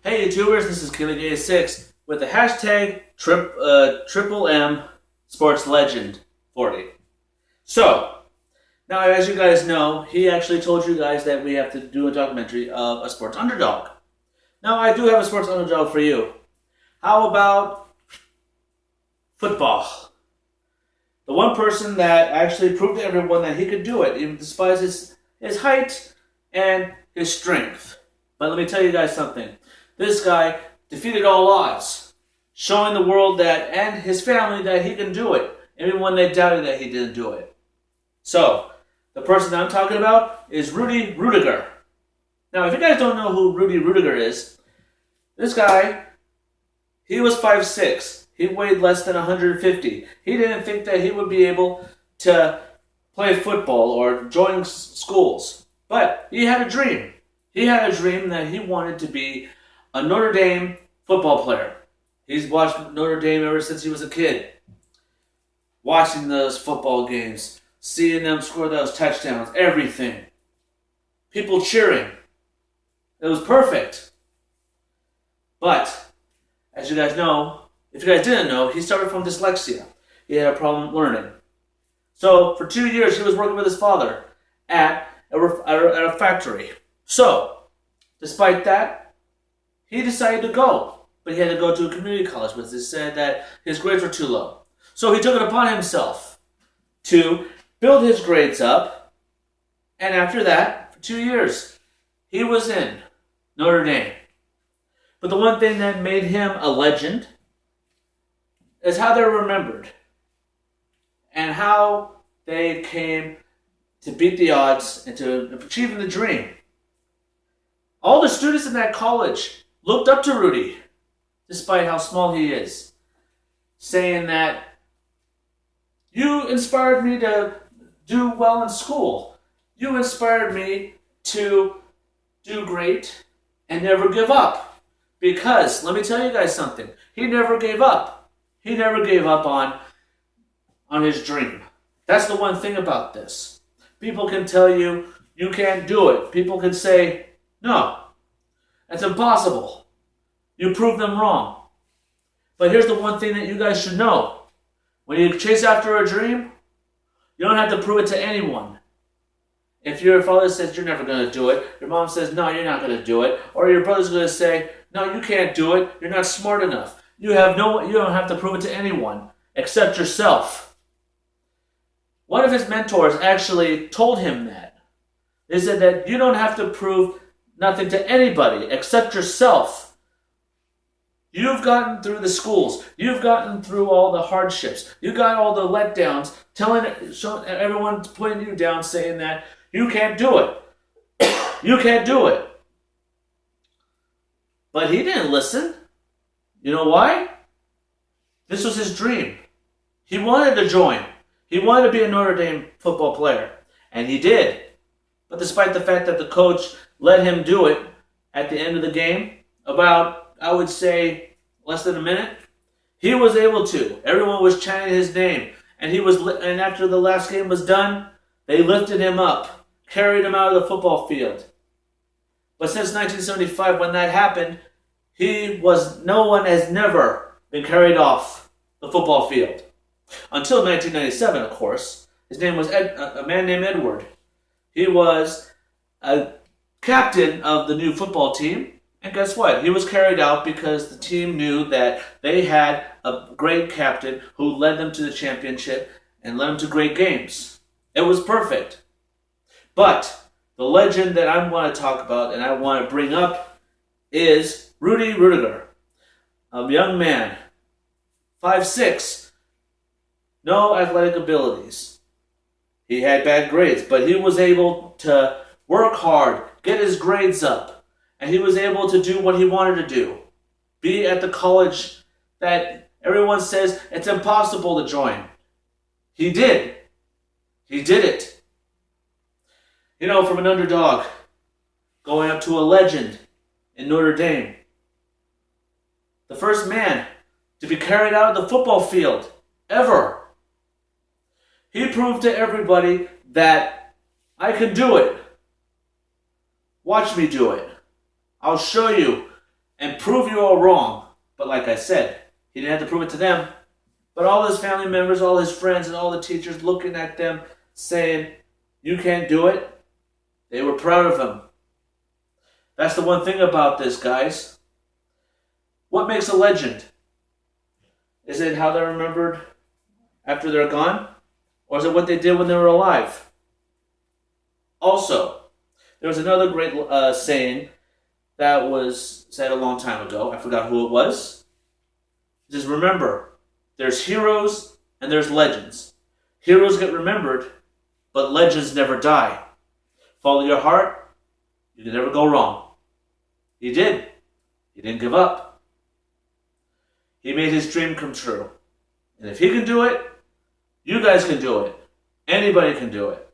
Hey YouTubers, this is Killing86 with the hashtag Triple M Sports Legend 40. So, now as you guys know, he actually told you guys that we have to do a documentary of a sports underdog. Now I do have a sports underdog for you. How about football? The one person that actually proved to everyone that he could do it, even despite his height and his strength. But let me tell you guys something. This guy defeated all odds, showing the world that and his family that he can do it, even when they doubted that he didn't do it. So, the person that I'm talking about is Rudy Rudiger. Now, if you guys don't know who Rudy Rudiger is, this guy, he was 5'6". He weighed less than 150. He didn't think that he would be able to play football or join schools. But he had a dream. He had a dream that he wanted to be a Notre Dame football player. He's watched Notre Dame ever since he was a kid. Watching those football games, seeing them score those touchdowns, everything. People cheering. It was perfect. But, as you guys know, if you guys didn't know, he suffered from dyslexia. He had a problem learning. So, for 2 years, he was working with his father at a factory. So, despite that, he decided to go. But he had to go to a community college because they said that his grades were too low. So he took it upon himself to build his grades up. And after that, for 2 years, he was in Notre Dame. But the one thing that made him a legend is how they're remembered. And how they came to beat the odds and to achieving the dream. All the students in that college looked up to Rudy, despite how small he is, saying that, "You inspired me to do well in school. You inspired me to do great and never give up." Because, let me tell you guys something, he never gave up. He never gave up on his dream. That's the one thing about this. People can tell you, you can't do it. People can say, no, that's impossible. You proved them wrong. But here's the one thing that you guys should know. When you chase after a dream, you don't have to prove it to anyone. If your father says you're never going to do it, your mom says, no, you're not going to do it, or your brother's going to say, no, you can't do it, you're not smart enough. You don't have to prove it to anyone except yourself. One of his mentors actually told him that. They said that you don't have to prove nothing to anybody except yourself. You've gotten through the schools. You've gotten through all the hardships. You got all the letdowns, showing everyone putting you down, saying that you can't do it. You can't do it. But he didn't listen. You know why? This was his dream. He wanted to join. He wanted to be a Notre Dame football player. And he did. But despite the fact that the coach let him do it at the end of the game, about, I would say, less than a minute, he was able to. Everyone was chanting his name. And after the last game was done, they lifted him up, carried him out of the football field. But since 1975, when that happened, no one has never been carried off the football field. Until 1997, of course. His name was a man named Edward. He was a captain of the new football team. And guess what? He was carried out because the team knew that they had a great captain who led them to the championship and led them to great games. It was perfect. But the legend that I want to talk about and I want to bring up is Rudy Rudiger. A young man, 5'6", no athletic abilities. He had bad grades, but he was able to work hard, get his grades up, and he was able to do what he wanted to do. Be at the college that everyone says it's impossible to join. He did. He did it. You know, from an underdog going up to a legend in Notre Dame. The first man to be carried out of the football field ever. He proved to everybody that I can do it. Watch me do it. I'll show you and prove you all wrong. But like I said, he didn't have to prove it to them. But all his family members, all his friends, and all the teachers looking at them saying, you can't do it, they were proud of him. That's the one thing about this, guys. What makes a legend? Is it how they're remembered after they're gone? Or is it what they did when they were alive? Also, there was another great saying that was said a long time ago. I forgot who it was. It says, remember, there's heroes and there's legends. Heroes get remembered, but legends never die. Follow your heart, you can never go wrong. He did. He didn't give up. He made his dream come true. And if he can do it, you guys can do it. Anybody can do it.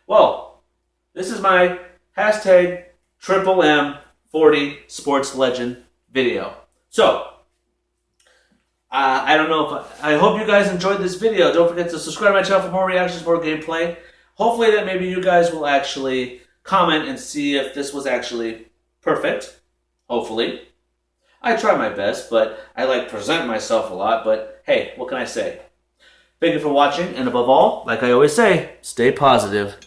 Well, this is my hashtag Triple M40 Sports Legend video. So, I don't know if I hope you guys enjoyed this video. Don't forget to subscribe to my channel for more reactions, more gameplay. Hopefully that maybe you guys will actually comment and see if this was actually perfect. Hopefully. I try my best, but I like present myself a lot. But hey, what can I say? Thank you for watching, and above all, like I always say, stay positive.